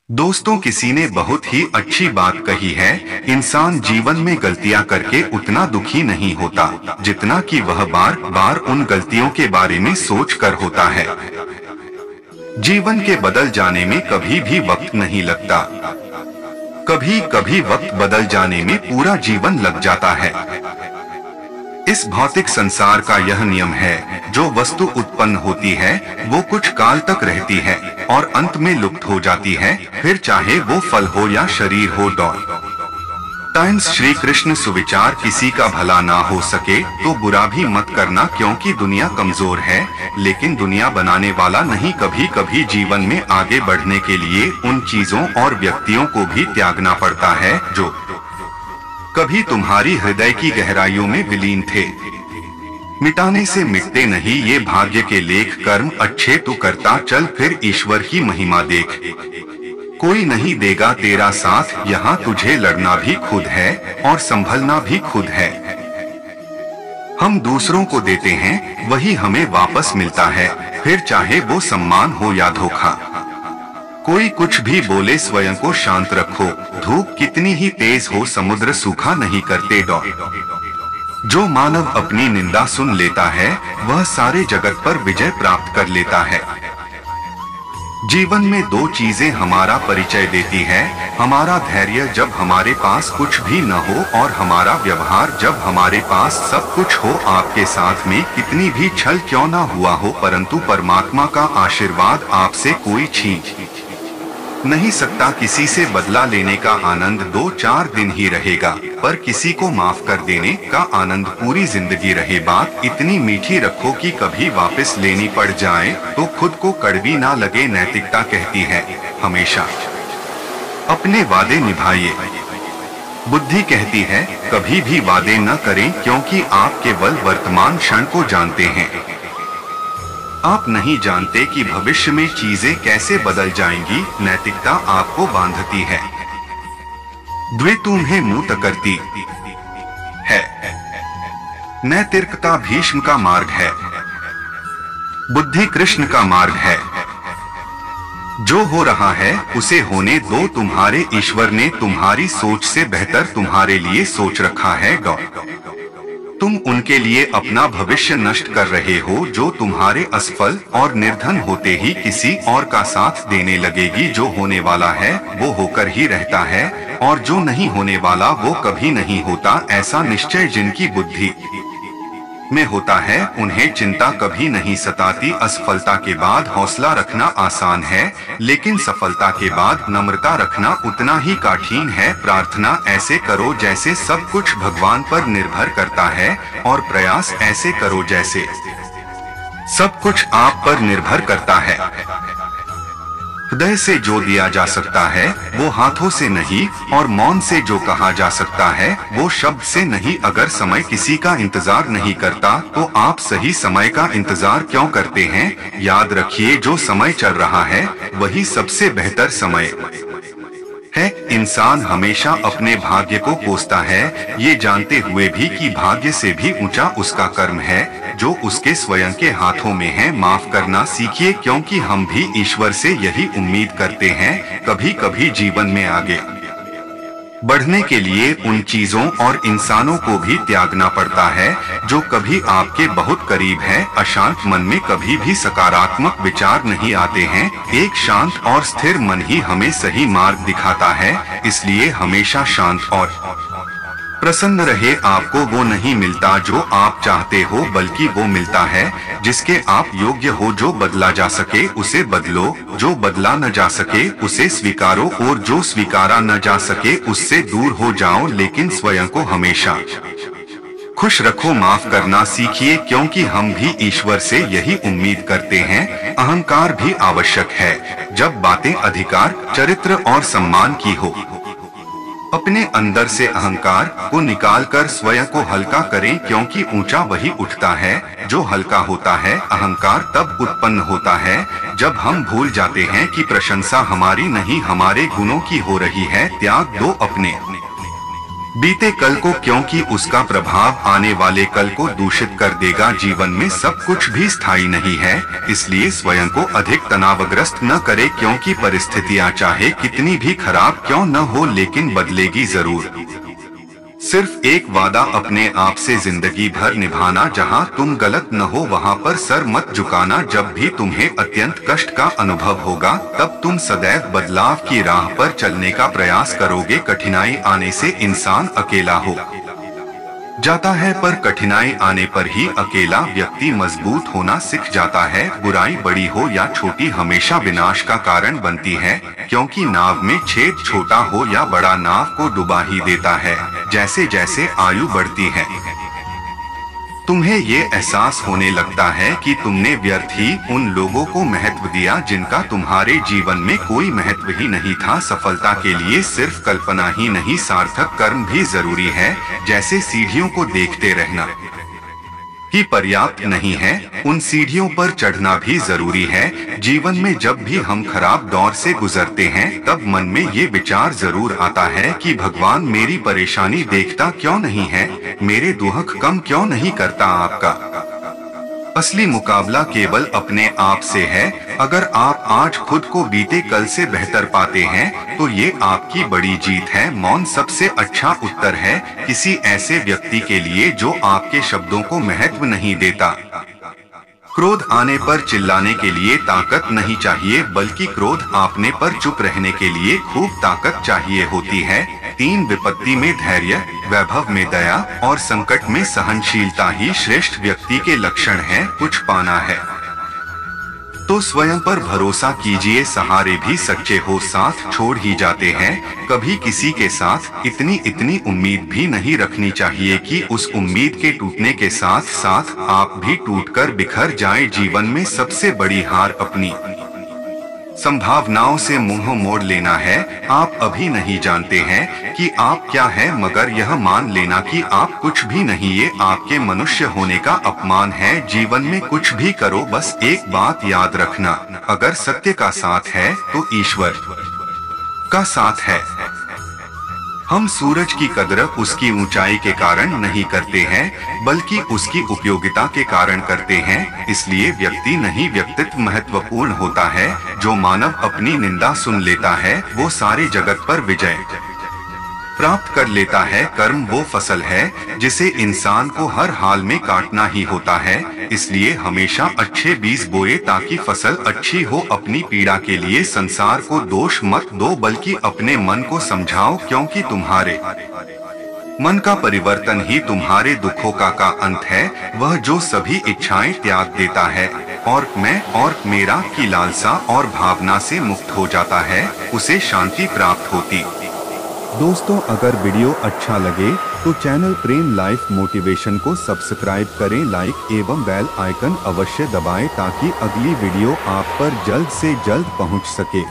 दोस्तों, किसी ने बहुत ही अच्छी बात कही है। इंसान जीवन में गलतियां करके उतना दुखी नहीं होता जितना कि वह बार बार उन गलतियों के बारे में सोच कर होता है। जीवन के बदल जाने में कभी भी वक्त नहीं लगता। कभी कभी वक्त बदल जाने में पूरा जीवन लग जाता है। इस भौतिक संसार का यह नियम है, जो वस्तु उत्पन्न होती है वो कुछ काल तक रहती है और अंत में लुप्त हो जाती है, फिर चाहे वो फल हो या शरीर हो। टाइम्स श्री कृष्ण सुविचार। किसी का भला ना हो सके तो बुरा भी मत करना, क्योंकि दुनिया कमजोर है लेकिन दुनिया बनाने वाला नहीं। कभी कभी जीवन में आगे बढ़ने के लिए उन चीजों और व्यक्तियों को भी त्यागना पड़ता है जो कभी तुम्हारी हृदय की गहराइयों में विलीन थे। मिटाने से मिटते नहीं ये भाग्य के लेख। कर्म अच्छे तो करता चल, फिर ईश्वर की महिमा देख। कोई नहीं देगा तेरा साथ, यहाँ तुझे लड़ना भी खुद है और संभलना भी खुद है। हम दूसरों को देते हैं वही हमें वापस मिलता है, फिर चाहे वो सम्मान हो या धोखा। कोई कुछ भी बोले स्वयं को शांत रखो। धूप कितनी ही तेज हो समुद्र सूखा नहीं करते। जो मानव अपनी निंदा सुन लेता है वह सारे जगत पर विजय प्राप्त कर लेता है। जीवन में दो चीजें हमारा परिचय देती है, हमारा धैर्य जब हमारे पास कुछ भी न हो और हमारा व्यवहार जब हमारे पास सब कुछ हो। आपके साथ में कितनी भी छल क्यों ना हुआ हो, परंतु परमात्मा का आशीर्वाद आपसे कोई छीन नहीं सकता। किसी से बदला लेने का आनंद 2-4 दिन ही रहेगा, पर किसी को माफ कर देने का आनंद पूरी जिंदगी रहे। बात इतनी मीठी रखो कि कभी वापस लेनी पड़ जाए तो खुद को कड़वी ना लगे। नैतिकता कहती है हमेशा अपने वादे निभाइए। बुद्धि कहती है कभी भी वादे न करें, क्योंकि आप केवल वर्तमान क्षण को जानते हैं। आप नहीं जानते कि भविष्य में चीजें कैसे बदल जाएंगी। नैतिकता आपको बांधती है, द्वे तुम्हें मुक्त करती है। नैतिकता भीष्म का मार्ग है, बुद्धि कृष्ण का मार्ग है। जो हो रहा है उसे होने दो, तुम्हारे ईश्वर ने तुम्हारी सोच से बेहतर तुम्हारे लिए सोच रखा है। तुम उनके लिए अपना भविष्य नष्ट कर रहे हो जो तुम्हारे असफल और निर्धन होते ही किसी और का साथ देने लगेगी। जो होने वाला है वो होकर ही रहता है और जो नहीं होने वाला वो कभी नहीं होता। ऐसा निश्चय जिनकी बुद्धि में होता है उन्हें चिंता कभी नहीं सताती। असफलता के बाद हौसला रखना आसान है, लेकिन सफलता के बाद नम्रता रखना उतना ही कठिन है। प्रार्थना ऐसे करो जैसे सब कुछ भगवान पर निर्भर करता है, और प्रयास ऐसे करो जैसे सब कुछ आप पर निर्भर करता है। हृदय से जो दिया जा सकता है वो हाथों से नहीं, और मौन से जो कहा जा सकता है वो शब्द से नहीं। अगर समय किसी का इंतजार नहीं करता तो आप सही समय का इंतजार क्यों करते हैं? याद रखिए, जो समय चल रहा है वही सबसे बेहतर समय है। इंसान हमेशा अपने भाग्य को कोसता है, ये जानते हुए भी कि भाग्य से भी ऊंचा उसका कर्म है जो उसके स्वयं के हाथों में है। माफ करना सीखिए, क्योंकि हम भी ईश्वर से यही उम्मीद करते हैं। कभी कभी जीवन में आगे बढ़ने के लिए उन चीजों और इंसानों को भी त्यागना पड़ता है जो कभी आपके बहुत करीब हैं। अशांत मन में कभी भी सकारात्मक विचार नहीं आते हैं। एक शांत और स्थिर मन ही हमें सही मार्ग दिखाता है, इसलिए हमेशा शांत और प्रसन्न रहे। आपको वो नहीं मिलता जो आप चाहते हो, बल्कि वो मिलता है जिसके आप योग्य हो। जो बदला जा सके उसे बदलो, जो बदला न जा सके उसे स्वीकारो, और जो स्वीकारा न जा सके उससे दूर हो जाओ। लेकिन स्वयं को हमेशा खुश रखो। माफ करना सीखिए, क्योंकि हम भी ईश्वर से यही उम्मीद करते हैं। अहंकार भी आवश्यक है जब बातें अधिकार, चरित्र और सम्मान की हो। अपने अंदर से अहंकार को निकालकर स्वयं को हल्का करें, क्योंकि ऊंचा वही उठता है जो हल्का होता है। अहंकार तब उत्पन्न होता है जब हम भूल जाते हैं कि प्रशंसा हमारी नहीं हमारे गुणों की हो रही है। त्याग दो अपने बीते कल को, क्योंकि उसका प्रभाव आने वाले कल को दूषित कर देगा। जीवन में सब कुछ भी स्थायी नहीं है, इसलिए स्वयं को अधिक तनावग्रस्त न करें, क्योंकि परिस्थितियां चाहे कितनी भी खराब क्यों न हो लेकिन बदलेगी जरूर। सिर्फ एक वादा अपने आप से जिंदगी भर निभाना, जहां तुम गलत न हो वहां पर सर मत झुकाना। जब भी तुम्हें अत्यंत कष्ट का अनुभव होगा तब तुम सदैव बदलाव की राह पर चलने का प्रयास करोगे। कठिनाई आने से इंसान अकेला हो जाता है, पर कठिनाई आने पर ही अकेला व्यक्ति मजबूत होना सीख जाता है। बुराई बड़ी हो या छोटी हमेशा विनाश का कारण बनती है, क्योंकि नाव में छेद छोटा हो या बड़ा नाव को डुबा ही देता है। जैसे जैसे आयु बढ़ती है तुम्हें ये एहसास होने लगता है कि तुमने व्यर्थ ही उन लोगों को महत्व दिया जिनका तुम्हारे जीवन में कोई महत्व ही नहीं था। सफलता के लिए सिर्फ कल्पना ही नहीं, सार्थक कर्म भी जरूरी है। जैसे सीढ़ियों को देखते रहना ही पर्याप्त नहीं है, उन सीढ़ियों पर चढ़ना भी जरूरी है। जीवन में जब भी हम खराब दौर से गुजरते हैं तब मन में ये विचार जरूर आता है कि भगवान मेरी परेशानी देखता क्यों नहीं है, मेरे दुख कम क्यों नहीं करता। आपका असली मुकाबला केवल अपने आप से है। अगर आप आज खुद को बीते कल से बेहतर पाते हैं तो ये आपकी बड़ी जीत है। मौन सबसे अच्छा उत्तर है किसी ऐसे व्यक्ति के लिए जो आपके शब्दों को महत्व नहीं देता। क्रोध आने पर चिल्लाने के लिए ताकत नहीं चाहिए, बल्कि क्रोध आपने पर चुप रहने के लिए खूब ताकत चाहिए होती है। 3 विपत्ति में धैर्य, वैभव में दया और संकट में सहनशीलता ही श्रेष्ठ व्यक्ति के लक्षण हैं। कुछ पाना है तो स्वयं पर भरोसा कीजिए। सहारे भी सच्चे हो साथ छोड़ ही जाते हैं। कभी किसी के साथ इतनी उम्मीद भी नहीं रखनी चाहिए कि उस उम्मीद के टूटने के साथ साथ आप भी टूटकर बिखर जाएं। जीवन में सबसे बड़ी हार अपनी संभावनाओं से मुंह मोड़ लेना है। आप अभी नहीं जानते हैं कि आप क्या हैं, मगर यह मान लेना कि आप कुछ भी नहीं ये आपके मनुष्य होने का अपमान है। जीवन में कुछ भी करो, बस एक बात याद रखना, अगर सत्य का साथ है तो ईश्वर का साथ है। हम सूरज की कदर उसकी ऊंचाई के कारण नहीं करते हैं, बल्कि उसकी उपयोगिता के कारण करते हैं। इसलिए व्यक्ति नहीं व्यक्तित्व महत्वपूर्ण होता है। जो मानव अपनी निंदा सुन लेता है वो सारे जगत पर विजय प्राप्त कर लेता है। कर्म वो फसल है जिसे इंसान को हर हाल में काटना ही होता है। इसलिए हमेशा अच्छे बीज बोए ताकि फसल अच्छी हो। अपनी पीड़ा के लिए संसार को दोष मत दो, बल्कि अपने मन को समझाओ, क्योंकि तुम्हारे मन का परिवर्तन ही तुम्हारे दुखों का अंत है। वह जो सभी इच्छाएं त्याग देता है और मैं और मेरा की लालसा और भावना से मुक्त हो जाता है, उसे शांति प्राप्त होती। दोस्तों, अगर वीडियो अच्छा लगे तो चैनल प्रेम लाइफ मोटिवेशन को सब्सक्राइब करें, लाइक एवं बेल आइकन अवश्य दबाएं ताकि अगली वीडियो आप पर जल्द से जल्द पहुंच सके।